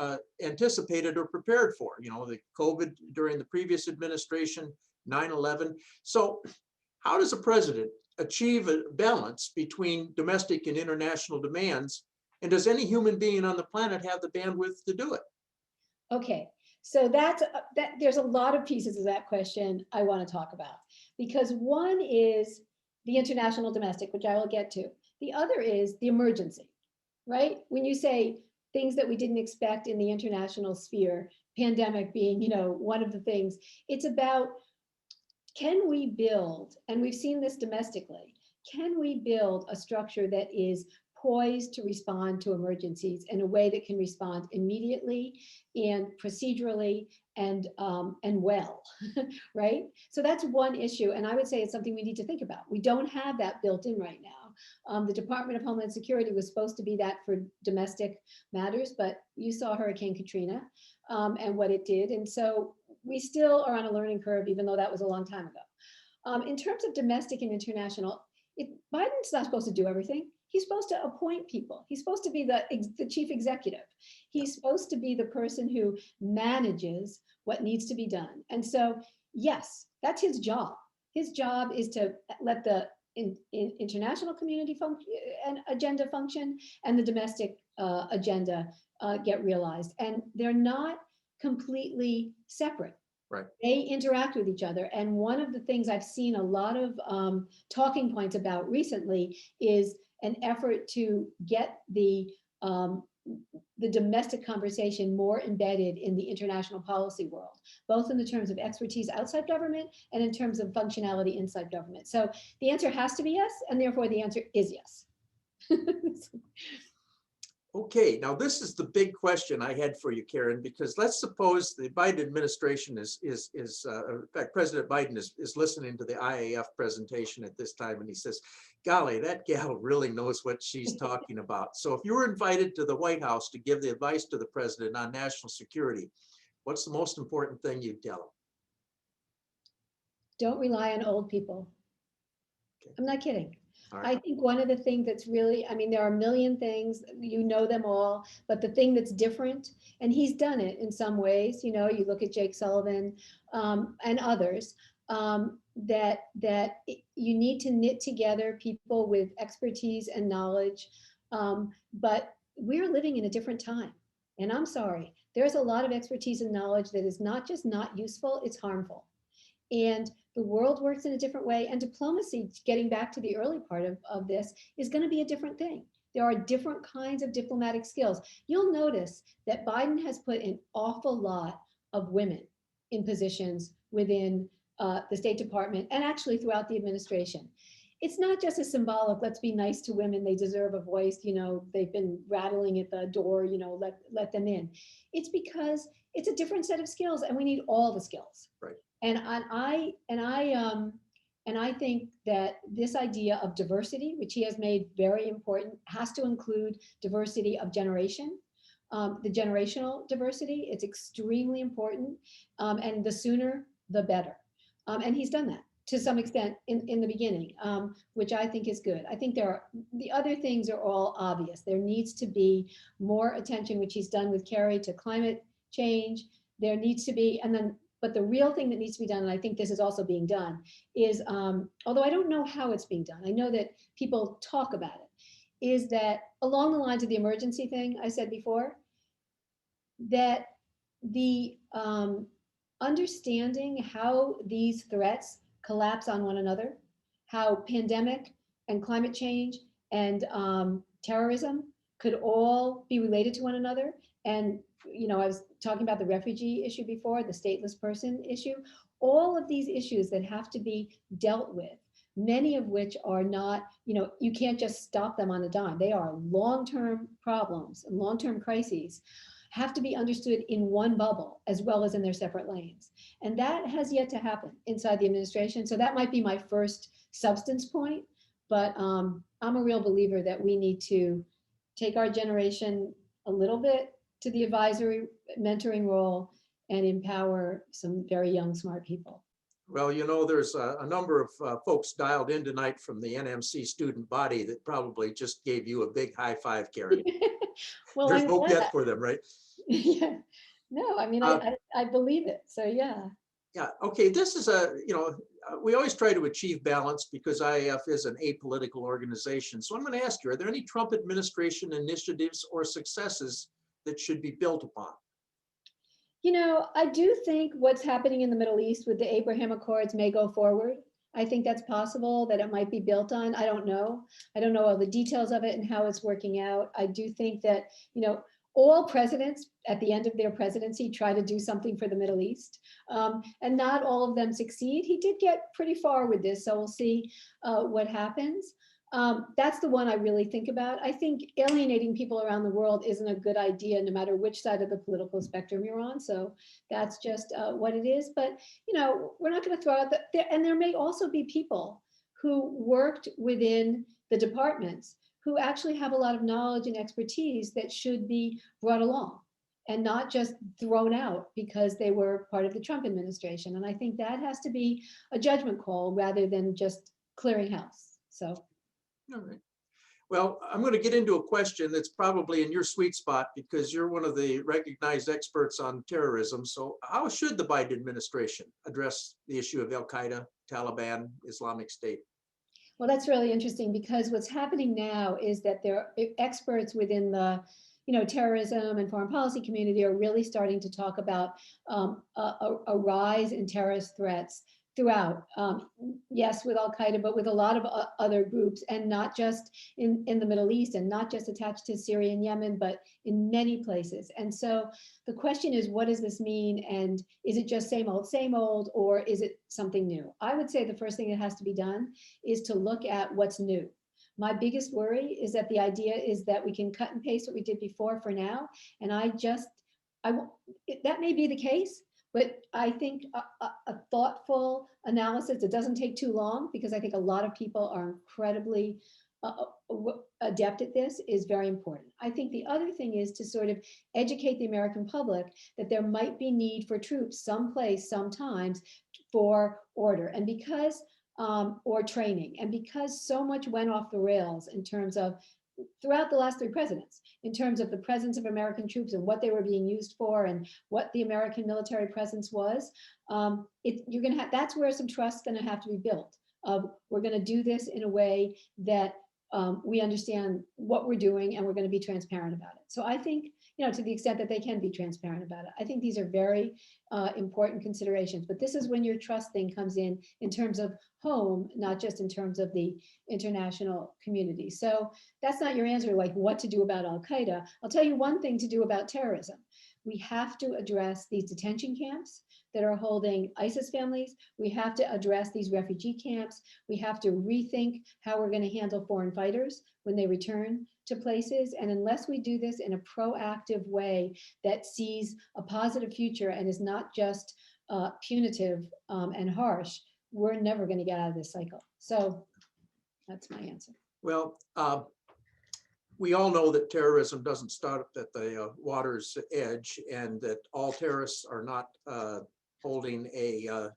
anticipated or prepared for, the COVID during the previous administration, 9/11. So how does a president achieve a balance between domestic and international demands? And does any human being on the planet have the bandwidth to do it? Okay, so there's a lot of pieces of that question I want to talk about, because one is the international domestic, which I will get to. The other is the emergency, right? When you say things that we didn't expect in the international sphere, pandemic being, one of the things, it's about, can we build, and we've seen this domestically, can we build a structure that is poised to respond to emergencies in a way that can respond immediately and procedurally and well, right? So that's one issue, and I would say it's something we need to think about. We don't have that built in right now. The Department of Homeland Security was supposed to be that for domestic matters, but you saw Hurricane Katrina and what it did, and so we still are on a learning curve, even though that was a long time ago. In terms of domestic and international, Biden's not supposed to do everything. He's supposed to appoint people. He's supposed to be the chief executive. He's supposed to be the person who manages what needs to be done. And so, yes, that's his job. His job is to let the international community and agenda function and the domestic agenda get realized. And they're not completely separate. Right. They interact with each other. And one of the things I've seen a lot of talking points about recently is an effort to get the domestic conversation more embedded in the international policy world, both in the terms of expertise outside government and in terms of functionality inside government. So the answer has to be yes, and therefore the answer is yes. Okay, now this is the big question I had for you, Karen, because let's suppose the Biden administration in fact, President Biden is listening to the IAF presentation at this time, and he says, golly, that gal really knows what she's talking about. So if you were invited to the White House to give the advice to the president on national security, what's the most important thing you'd tell him? Don't rely on old people. Okay. I'm not kidding. Right. I think one of the things that's really, there are a million things, you know them all, but the thing that's different, and he's done it in some ways, you look at Jake Sullivan and others, that you need to knit together people with expertise and knowledge, but we're living in a different time. And I'm sorry, there's a lot of expertise and knowledge that is not just not useful, it's harmful. And the world works in a different way, and diplomacy, getting back to the early part of this, is going to be a different thing. There are different kinds of diplomatic skills. You'll notice that Biden has put an awful lot of women in positions within the State Department and actually throughout the administration. It's not just a symbolic, let's be nice to women, they deserve a voice, they've been rattling at the door, let them in. It's because it's a different set of skills, and we need all the skills. Right. And I think that this idea of diversity, which he has made very important, has to include diversity of generation, the generational diversity. It's extremely important, and the sooner, the better. And he's done that. to some extent in the beginning, which I think is good. I think the other things are all obvious. There needs to be more attention, which he's done with Kerry, to climate change. There needs to be, but the real thing that needs to be done, and I think this is also being done, is, although I don't know how it's being done, I know that people talk about it, is that along the lines of the emergency thing I said before, that the understanding how these threats collapse on one another, how pandemic and climate change and terrorism could all be related to one another. And, I was talking about the refugee issue before, the stateless person issue, all of these issues that have to be dealt with, many of which are not, you can't just stop them on a dime. They are long-term problems and long-term crises, have to be understood in one bubble as well as in their separate lanes. And that has yet to happen inside the administration. So that might be my first substance point, but I'm a real believer that we need to take our generation a little bit to the advisory mentoring role and empower some very young, smart people. Well, there's a number of folks dialed in tonight from the NMC student body that probably just gave you a big high five, Karen. Well, There's I'm hope glad. yet for them, right? Yeah, no, I mean, I believe it. So, yeah. Yeah, okay, this is we always try to achieve balance because IAF is an apolitical organization. So I'm going to ask you, are there any Trump administration initiatives or successes that should be built upon? I do think what's happening in the Middle East with the Abraham Accords may go forward. I think that's possible, that it might be built on. I don't know. I don't know all the details of it and how it's working out. I do think that, all presidents at the end of their presidency try to do something for the Middle East, and not all of them succeed. He did get pretty far with this, so we'll see what happens. That's the one I really think about. I think alienating people around the world isn't a good idea, no matter which side of the political spectrum you're on. So that's just what it is. But, we're not going to throw out and there may also be people who worked within the departments who actually have a lot of knowledge and expertise that should be brought along and not just thrown out because they were part of the Trump administration. And I think that has to be a judgment call rather than just clearing house. So. All right. Well, I'm going to get into a question that's probably in your sweet spot because you're one of the recognized experts on terrorism. So how should the Biden administration address the issue of Al-Qaeda, Taliban, Islamic State? Well, that's really interesting because what's happening now is that there are experts within the terrorism and foreign policy community are really starting to talk about a rise in terrorist threats throughout. Yes, with Al-Qaeda, but with a lot of other groups, and not just in the Middle East, and not just attached to Syria and Yemen, but in many places. And so the question is, what does this mean? And is it just same old, or is it something new? I would say the first thing that has to be done is to look at what's new. My biggest worry is that the idea is that we can cut and paste what we did before for now. And that may be the case, but I think a thoughtful analysis that doesn't take too long, because I think a lot of people are incredibly adept at this, is very important. I think the other thing is to sort of educate the American public that there might be need for troops someplace, sometimes, for order, and because or training, and because so much went off the rails in terms of throughout the last 3 presidents, in terms of the presence of American troops and what they were being used for and what the American military presence was, that's where some trust is going to have to be built. We're going to do this in a way that we understand what we're doing, and we're going to be transparent about it. So I think, to the extent that they can be transparent about it, I think these are very important considerations. But this is when your trust thing comes in terms of home, not just in terms of the international community. So that's not your answer, like what to do about Al-Qaeda. I'll tell you one thing to do about terrorism. We have to address these detention camps that are holding ISIS families. We have to address these refugee camps. We have to rethink how we're going to handle foreign fighters when they return to places. And unless we do this in a proactive way that sees a positive future and is not just punitive and harsh, we're never going to get out of this cycle. So that's my answer. Well, we all know that terrorism doesn't start at the water's edge, and that all terrorists are not holding a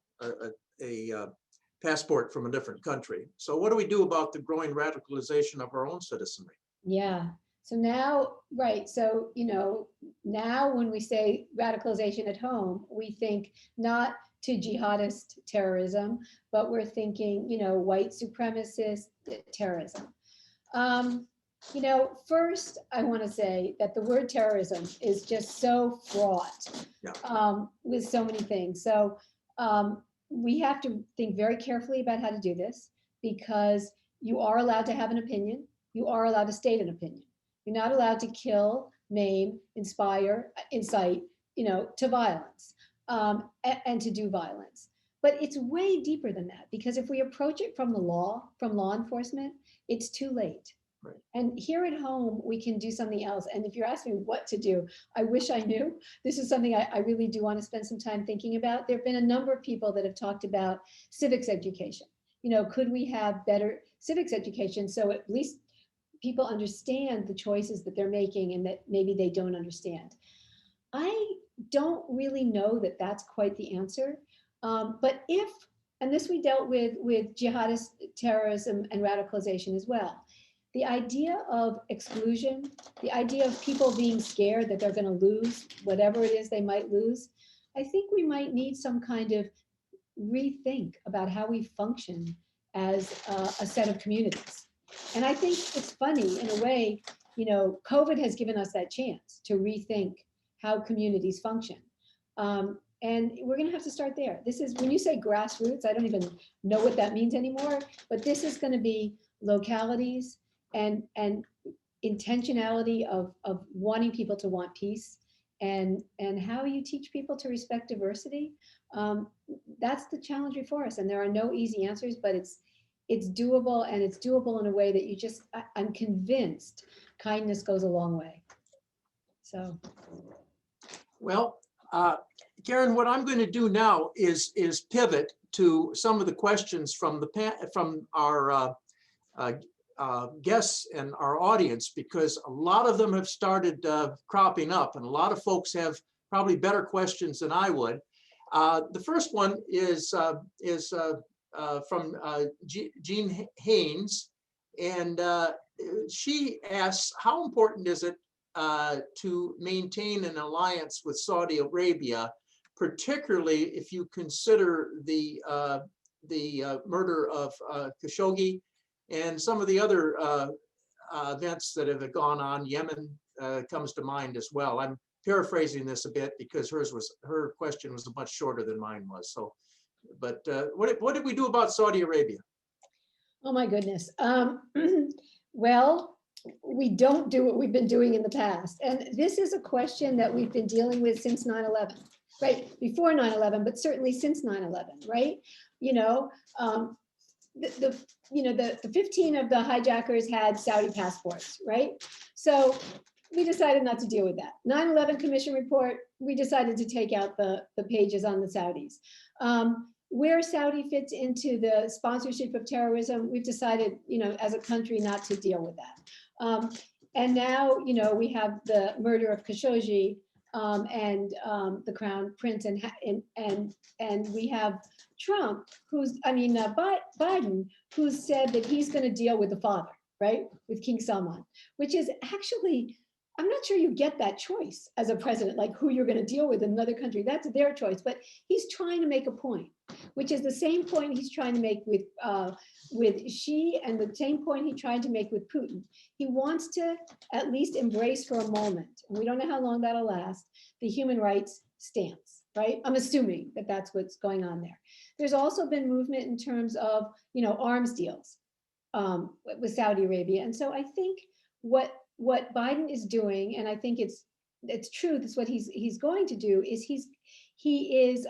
passport from a different country. So what do we do about the growing radicalization of our own citizenry? Yeah. So now, right. So, now when we say radicalization at home, we think not to jihadist terrorism, but we're thinking, white supremacist terrorism. First, I want to say that the word terrorism is just so fraught with so many things. So we have to think very carefully about how to do this, because you are allowed to have an opinion. You are allowed to state an opinion. You're not allowed to kill, maim, inspire, incite, to violence and to do violence. But it's way deeper than that, because if we approach it from law enforcement, it's too late. Right. And here at home, we can do something else. And if you're asking me what to do, I wish I knew. This is something I really do want to spend some time thinking about. There have been a number of people that have talked about civics education. Could we have better civics education so at least people understand the choices that they're making and that maybe they don't understand? I don't really know that that's quite the answer. But if, and this we dealt with jihadist terrorism and radicalization as well, the idea of exclusion, the idea of people being scared that they're going to lose whatever it is they might lose, I think we might need some kind of rethink about how we function as a set of communities. And I think it's funny in a way, COVID has given us that chance to rethink how communities function. And we're going to have to start there. This is, when you say grassroots, I don't even know what that means anymore, but this is going to be localities and intentionality of wanting people to want peace, and how you teach people to respect diversity. That's the challenge before us. And there are no easy answers, but it's doable, and it's doable in a way that I'm convinced kindness goes a long way. So. Well, Karen, what I'm going to do now is pivot to some of the questions from our guests and our audience, because a lot of them have started cropping up, and a lot of folks have probably better questions than I would. The first one is from Jean Haynes, and she asks, how important is it to maintain an alliance with Saudi Arabia, particularly if you consider the murder of Khashoggi and some of the other events that have gone on? Yemen comes to mind as well. I'm paraphrasing this a bit because her question was much shorter than mine was. So, but what did we do about Saudi Arabia? Oh my goodness. Well, we don't do what we've been doing in the past. And this is a question that we've been dealing with since 9/11, right? Before 9/11, but certainly since 9/11, right? The 15 of the hijackers had Saudi passports, right? So we decided not to deal with that. 9/11 Commission report, we decided to take out the pages on the Saudis. Where Saudi fits into the sponsorship of terrorism, we've decided, as a country not to deal with that. And now, we have the murder of Khashoggi and the Crown Prince, and we have Trump, Biden, who said that he's going to deal with the father, right, with King Salman, which is actually, I'm not sure you get that choice as a president, like who you're going to deal with in another country. That's their choice. But he's trying to make a point, which is the same point he's trying to make with Xi, and the same point he tried to make with Putin. He wants to at least embrace for a moment, and we don't know how long that'll last, the human rights stance, right? I'm assuming that that's what's going on there. There's also been movement in terms of, arms deals with Saudi Arabia. And so I think what Biden is doing, and I think it's true, that's what he's going to do, is he is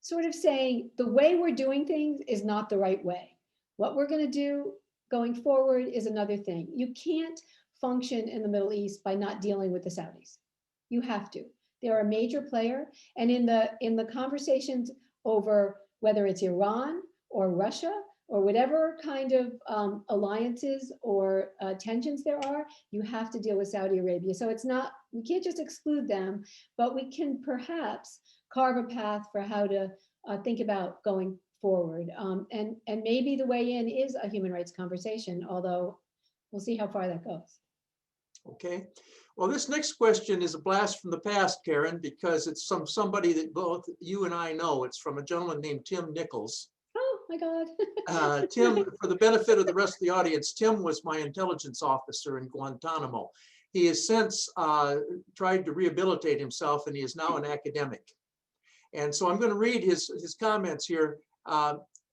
sort of saying the way we're doing things is not the right way. What we're going to do going forward is another thing. You can't function in the Middle East by not dealing with the Saudis. You have to. They're a major player, and in the conversations over whether it's Iran or Russia or whatever kind of alliances or tensions there are, you have to deal with Saudi Arabia. So we can't just exclude them, but we can perhaps carve a path for how to think about going forward. And maybe the way in is a human rights conversation, although we'll see how far that goes. Okay. Well, this next question is a blast from the past, Karen, because it's from somebody that both you and I know. It's from a gentleman named Tim Nichols. Oh my God. Tim, for the benefit of the rest of the audience, Tim was my intelligence officer in Guantanamo. He has since tried to rehabilitate himself, and he is now an academic. And so I'm going to read his comments here.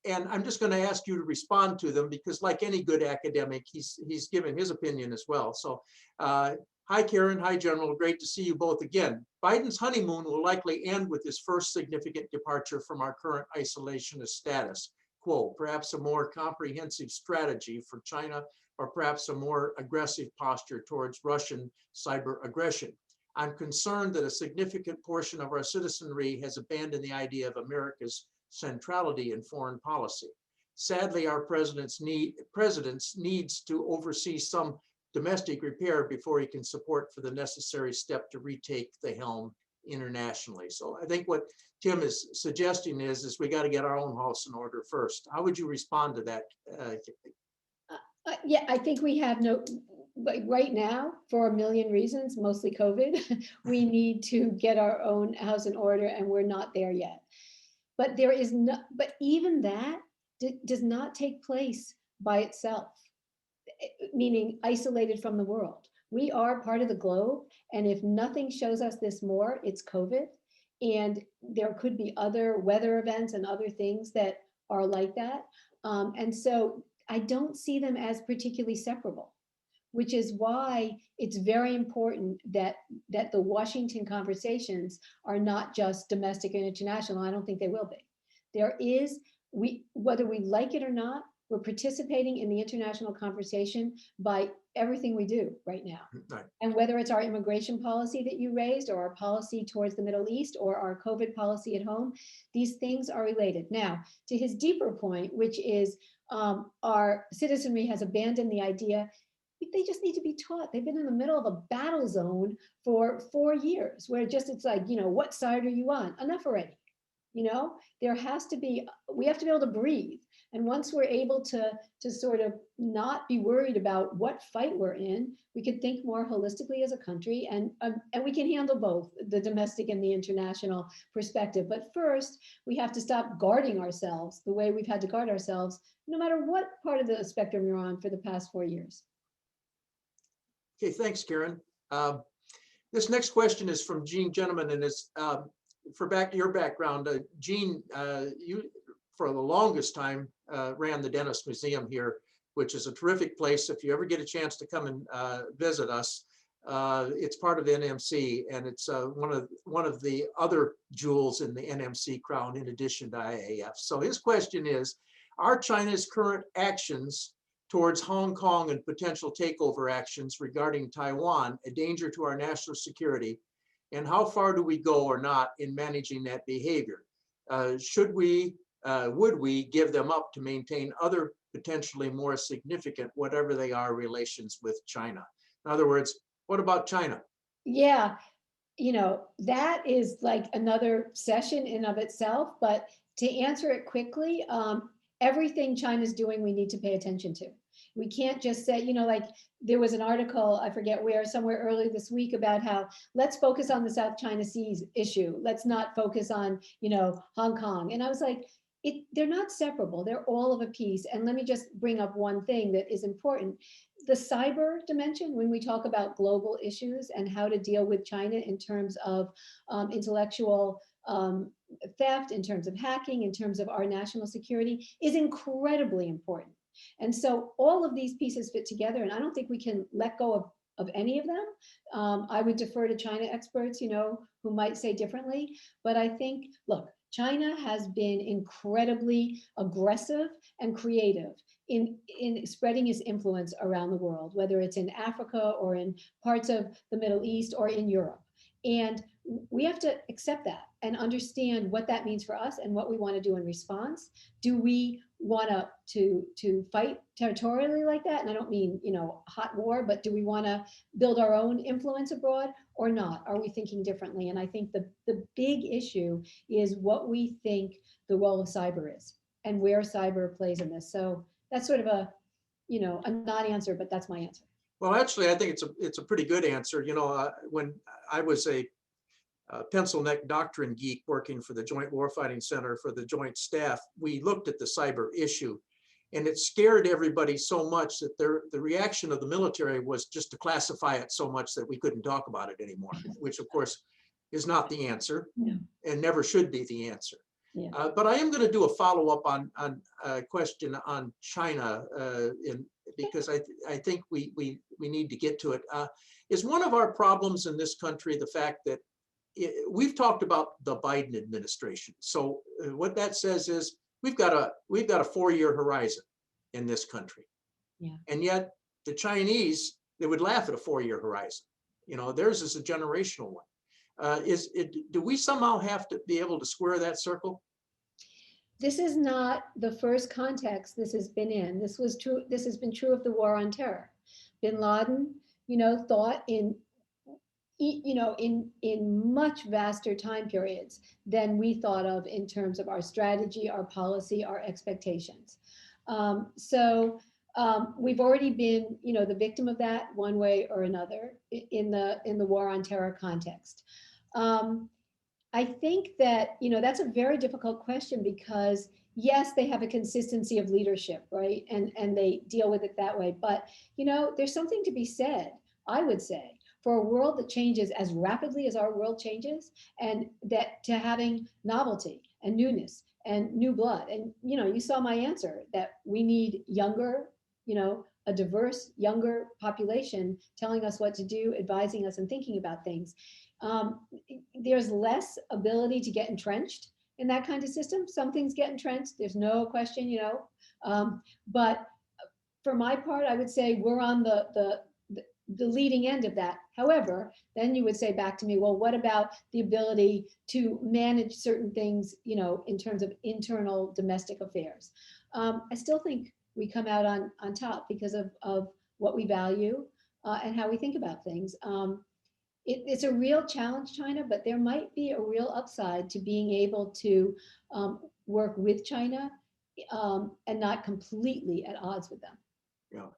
And I'm just going to ask you to respond to them because, like any good academic, he's given his opinion as well. So, hi, Karen. Hi, General. Great to see you both again. Biden's honeymoon will likely end with his first significant departure from our current isolationist status quo, perhaps a more comprehensive strategy for China, or perhaps a more aggressive posture towards Russian cyber aggression. I'm concerned that a significant portion of our citizenry has abandoned the idea of America's centrality in foreign policy. Sadly, our president needs to oversee some domestic repair before he can support for the necessary step to retake the helm internationally. So I think what Tim is suggesting is we got to get our own house in order first. How would you respond to that? Yeah, I think we have right now, for a million reasons, mostly COVID, we need to get our own house in order, and we're not there yet. But there is no, but even that does not take place by itself, meaning isolated from the world. We are part of the globe, and if nothing shows us this more, it's COVID. And there could be other weather events and other things that are like that. And so I don't see them as particularly separable, which is why it's very important that the Washington conversations are not just domestic and international. I don't think they will be. There is, whether we like it or not, we're participating in the international conversation by everything we do right now. Right. And whether it's our immigration policy that you raised, or our policy towards the Middle East, or our COVID policy at home, these things are related. Now, to his deeper point, which is our citizenry has abandoned the idea, they just need to be taught. They've been in the middle of a battle zone for 4 years, where it's like, what side are you on? Enough already. There has to be, we have to be able to breathe. And once we're able to sort of not be worried about what fight we're in, we can think more holistically as a country, and we can handle both the domestic and the international perspective. But first, we have to stop guarding ourselves the way we've had to guard ourselves, no matter what part of the spectrum you're on for the past 4 years. Okay, thanks, Karen. This next question is from Gene Gentleman, and it's for your background. Gene, you for the longest time ran the Dennis Museum here, which is a terrific place. If you ever get a chance to come and visit us, it's part of NMC, and it's one of the other jewels in the NMC crown in addition to IAF. So his question is, are China's current actions towards Hong Kong and potential takeover actions regarding Taiwan a danger to our national security? And how far do we go or not in managing that behavior? Would we give them up to maintain other potentially more significant, whatever they are, relations with China? In other words, what about China? Yeah, that is like another session in of itself, but to answer it quickly, everything China's doing, we need to pay attention to. We can't just say, like there was an article, I forget where, somewhere earlier this week about how let's focus on the South China Sea issue. Let's not focus on, Hong Kong. And I was like, they're not separable. They're all of a piece. And let me just bring up one thing that is important. The cyber dimension, when we talk about global issues and how to deal with China in terms of intellectual theft, in terms of hacking, in terms of our national security, is incredibly important. And so all of these pieces fit together, and I don't think we can let go of any of them. I would defer to China experts, who might say differently. But I think, look, China has been incredibly aggressive and creative in spreading its influence around the world, whether it's in Africa or in parts of the Middle East or in Europe. And we have to accept that and understand what that means for us and what we want to do in response. Do we want to fight territorially like that? And I don't mean, hot war, but do we want to build our own influence abroad or not? Are we thinking differently? And I think the big issue is what we think the role of cyber is and where cyber plays in this. So that's sort of a non-answer, but that's my answer. Well, actually, I think it's a pretty good answer. When I was a pencil neck doctrine geek working for the Joint Warfighting Center for the Joint Staff, we looked at the cyber issue, and it scared everybody so much that the reaction of the military was just to classify it so much that we couldn't talk about it anymore, which of course is not the answer and never should be the answer. Yeah. But I am going to do a follow-up on a question on China, because I think we need to get to it. Is one of our problems in this country the fact that we've talked about the Biden administration? So what that says is we've got a 4-year horizon in this country, and yet the Chinese, they would laugh at a 4-year horizon. Theirs is a generational one. Do we somehow have to be able to square that circle? This is not the first context this has been in. This was true. This has been true of the war on terror. Bin Laden, thought in much vaster time periods than we thought of in terms of our strategy, our policy, our expectations. We've already been, the victim of that one way or another in the war on terror context. I think that, that's a very difficult question because yes, they have a consistency of leadership, right? And they deal with it that way. But, there's something to be said, I would say, for a world that changes as rapidly as our world changes, and that to having novelty and newness and new blood. And, you saw my answer that we need younger, a diverse, younger population telling us what to do, advising us and thinking about things. There's less ability to get entrenched in that kind of system. Some things get entrenched, there's no question, but for my part, I would say we're on the leading end of that. However, then you would say back to me, well, what about the ability to manage certain things, in terms of internal domestic affairs? I still think we come out on top because of what we value and how we think about things. It's a real challenge, China, but there might be a real upside to being able to work with China and not completely at odds with them. Yeah.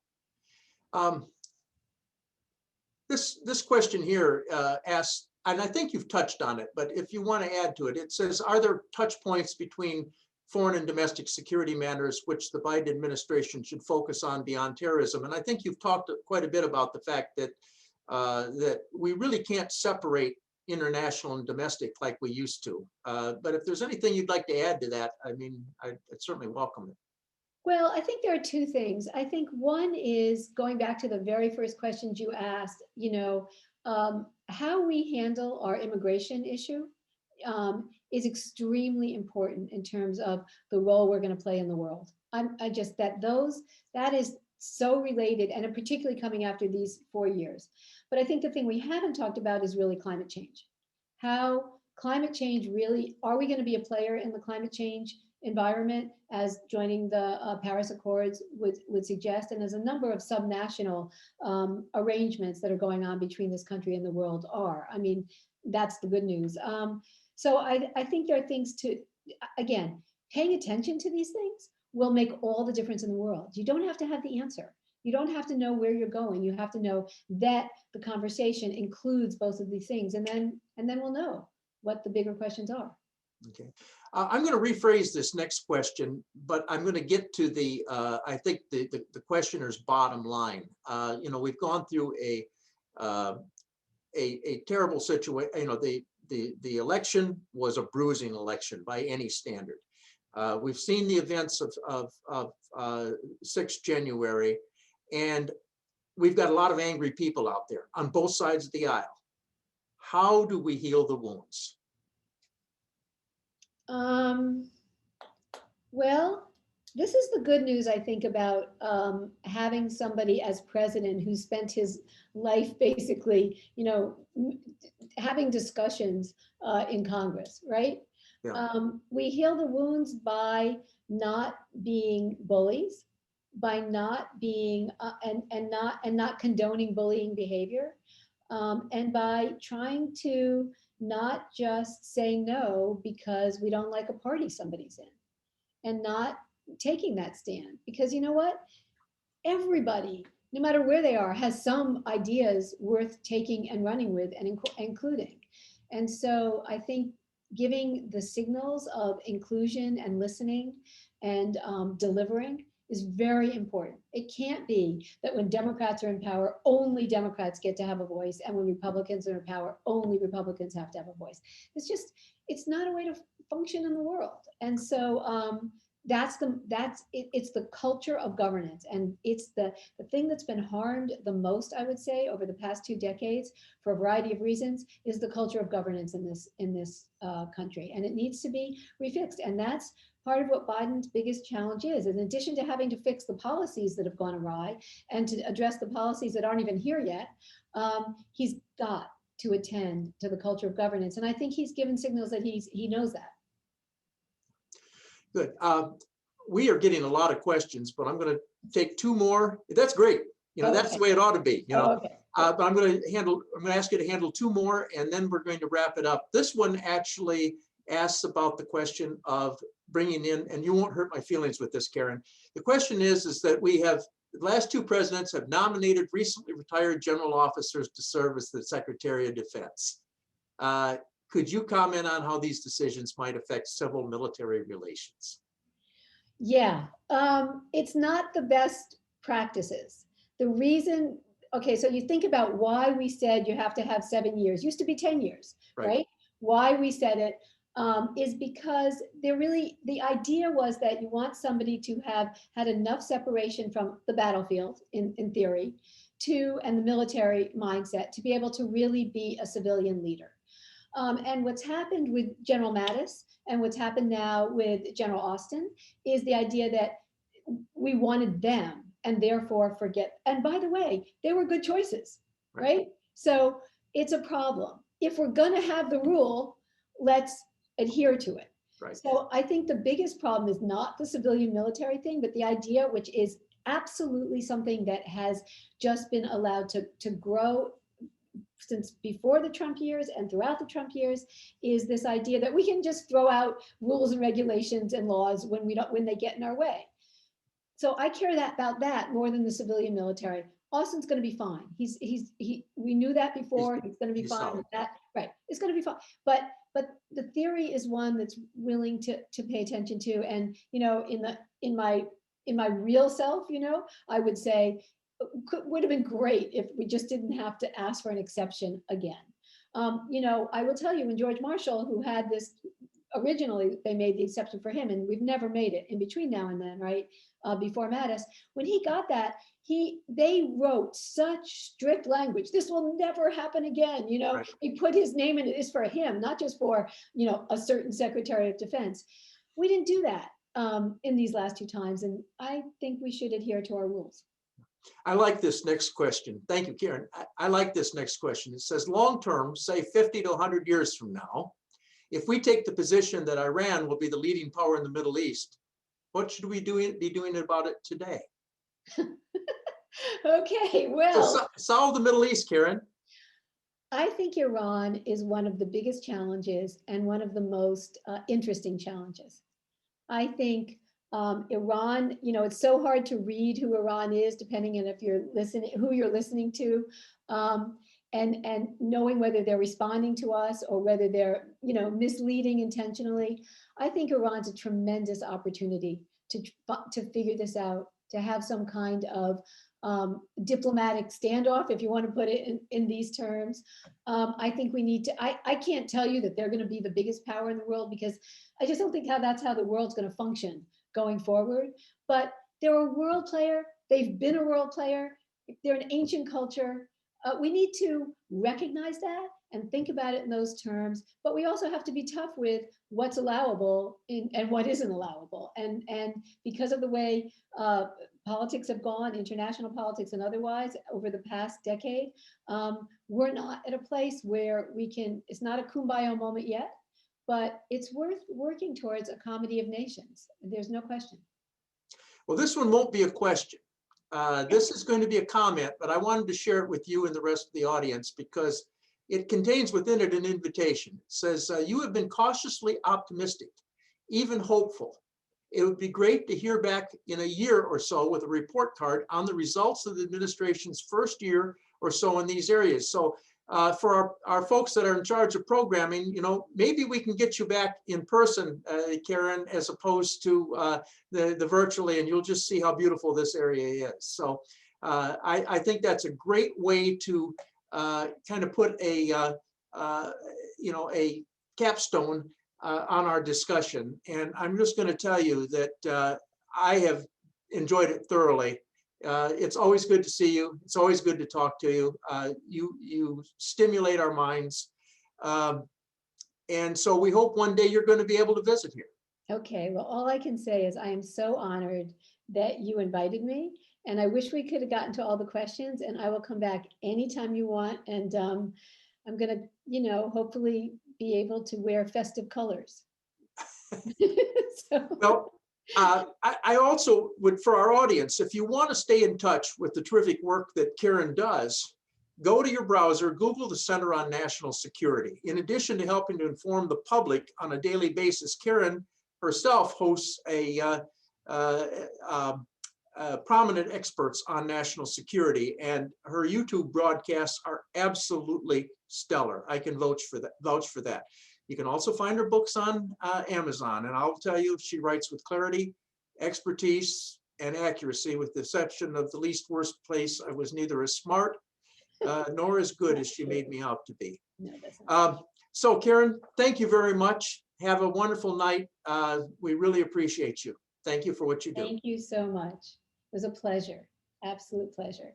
This question here asks, and I think you've touched on it, but if you want to add to it, it says, are there touch points between foreign and domestic security matters which the Biden administration should focus on beyond terrorism? And I think you've talked quite a bit about the fact that that we really can't separate international and domestic like we used to. But if there's anything you'd like to add to that, I'd certainly welcome it. Well, I think there are two things. I think one is going back to the very first questions you asked, how we handle our immigration issue is extremely important in terms of the role we're going to play in the world. That is so related, and particularly coming after these 4 years. But I think the thing we haven't talked about is really climate change. How climate change really, are we going to be a player in the climate change environment as joining the Paris Accords would suggest, and there's a number of subnational arrangements that are going on between this country and the world are. That's the good news. So I think there are things to, again, paying attention to these things will make all the difference in the world. You don't have to have the answer. You don't have to know where you're going. You have to know that the conversation includes both of these things, and then we'll know what the bigger questions are. Okay, I'm going to rephrase this next question, but I'm going to get to the I think the questioner's bottom line. We've gone through a terrible situation. The election was a bruising election by any standard. We've seen the events of 6th January, and we've got a lot of angry people out there on both sides of the aisle. How do we heal the wounds? Well, this is the good news, I think, about having somebody as president who spent his life basically, having discussions in Congress, right? Yeah. We heal the wounds by not being bullies, by not being and not condoning bullying behavior, and by trying to not just say no because we don't like a party somebody's in, and not taking that stand. Because you know what? Everybody, no matter where they are, has some ideas worth taking and running with and including. And so I think giving the signals of inclusion and listening and delivering is very important. It can't be that when Democrats are in power, only Democrats get to have a voice, and when Republicans are in power, only Republicans have to have a voice. It's not a way to function in the world. And so it's the culture of governance, and it's the thing that's been harmed the most, I would say, over the past 2 decades for a variety of reasons, is the culture of governance in this country, and it needs to be refixed. And that's part of what Biden's biggest challenge is. In addition to having to fix the policies that have gone awry and to address the policies that aren't even here yet, he's got to attend to the culture of governance, and I think he's given signals that he knows that. Good. We are getting a lot of questions, but I'm going to take 2 more. That's great. That's the way it ought to be. Okay. But I'm going to ask you to handle 2 more, and then we're going to wrap it up. This one actually asks about the question of bringing in, and you won't hurt my feelings with this, Karen. The question is that the last 2 presidents have nominated recently retired general officers to serve as the Secretary of Defense. Could you comment on how these decisions might affect civil military relations? Yeah, it's not the best practices. The reason, okay, so you think about why we said you have to have 7 years, used to be 10 years, right? Why we said it is because the idea was that you want somebody to have had enough separation from the battlefield in theory and the military mindset to be able to really be a civilian leader. And what's happened with General Mattis and what's happened now with General Austin is the idea that we wanted them and therefore forget. And by the way, they were good choices, right? So it's a problem. If we're going to have the rule, let's adhere to it. Right. So I think the biggest problem is not the civilian military thing, but the idea, which is absolutely something that has just been allowed to grow since before the Trump years and throughout the Trump years, is this idea that we can just throw out rules and regulations and laws when they get in our way. So I care about that more than the civilian military. Austin's going to be fine. We knew that before. He's going to be fine with that. Right. It's going to be fine. But the theory is one that's willing to pay attention to. And in my real self, I would say would have been great if we just didn't have to ask for an exception again. I will tell you, when George Marshall, who had this, originally they made the exception for him, and we've never made it in between now and then, right? Before Mattis, when he got that, they wrote such strict language. This will never happen again. Right. He put his name in it. It's for him, not just for a certain Secretary of Defense. We didn't do that in these last 2 times, and I think we should adhere to our rules. I like this next question. Thank you, Karen. I like this next question. It says, long term, say 50 to 100 years from now, if we take the position that Iran will be the leading power in the Middle East, what should we be doing about it today? Okay, well. So solve the Middle East, Karen. I think Iran is one of the biggest challenges and one of the most interesting challenges. I think Iran, it's so hard to read who Iran is, depending on who you're listening to, and knowing whether they're responding to us or whether they're, misleading intentionally. I think Iran's a tremendous opportunity to figure this out, to have some kind of diplomatic standoff, if you want to put it in these terms. I think we need to, I can't tell you that they're going to be the biggest power in the world, because I just don't think that's how the world's going to function going forward. But they're a world player. They've been a world player. They're an ancient culture. We need to recognize that and think about it in those terms. But we also have to be tough with what's allowable and what isn't allowable. And because of the way politics have gone, international politics and otherwise, over the past decade, we're not at a place where we can, it's not a kumbaya moment yet, but it's worth working towards a comedy of nations. There's no question. Well, this one won't be a question. This is going to be a comment, but I wanted to share it with you and the rest of the audience because it contains within it an invitation. It says, you have been cautiously optimistic, even hopeful. It would be great to hear back in a year or so with a report card on the results of the administration's first year or so in these areas. So for our folks that are in charge of programming, you know, maybe we can get you back in person, Karen, as opposed to the virtually, and you'll just see how beautiful this area is. So I think that's a great way to kind of put a, you know, a capstone on our discussion. And I'm just going to tell you that I have enjoyed it thoroughly. It's always good to see you. It's always good to talk to you. You stimulate our minds. And so we hope one day you're going to be able to visit here. Okay, well, all I can say is I am so honored that you invited me. And I wish we could have gotten to all the questions, and I will come back anytime you want. And I'm going to, you know, hopefully be able to wear festive colors. So. Well, I also would, for our audience, if you want to stay in touch with the terrific work that Karen does, go to your browser, Google the Center on National Security. In addition to helping to inform the public on a daily basis, Karen herself hosts prominent experts on national security, and her YouTube broadcasts are absolutely stellar. I can vouch for that. You can also find her books on Amazon, and I'll tell you, she writes with clarity, expertise, and accuracy, with the exception of The Least Worst Place. I was neither as smart nor as good as she made me out to be. No, so Karen, thank you very much. Have a wonderful night. We really appreciate you. Thank you for what you do. thank you so much. It was a pleasure, absolute pleasure.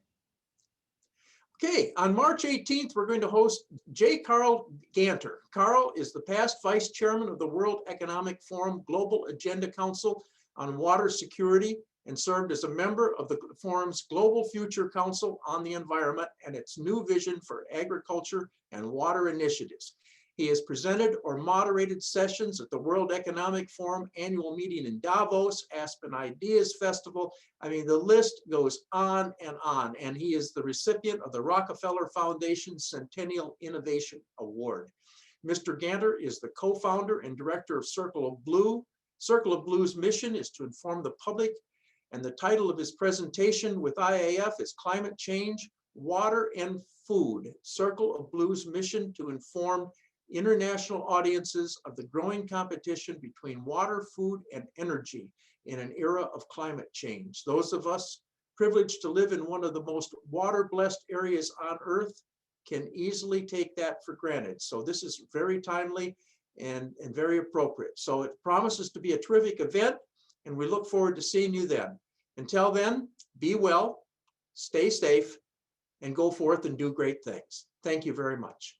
Okay, on March 18th, we're going to host J. Carl Ganter. Carl is the past vice chairman of the World Economic Forum Global Agenda Council on Water Security and served as a member of the forum's Global Future Council on the Environment and its new vision for agriculture and water initiatives. He has presented or moderated sessions at the World Economic Forum annual meeting in Davos, Aspen Ideas Festival. I mean, the list goes on, and he is the recipient of the Rockefeller Foundation Centennial Innovation Award. Mr. Ganter is the co-founder and director of Circle of Blue. Circle of Blue's mission is to inform the public, and the title of his presentation with IAF is Climate Change, Water and Food. Circle of Blue's mission to inform international audiences of the growing competition between water, food, and energy in an era of climate change. Those of us privileged to live in one of the most water-blessed areas on Earth can easily take that for granted. So this is very timely and very appropriate. So it promises to be a terrific event, and we look forward to seeing you then. Until then, be well, stay safe, and go forth and do great things. Thank you very much.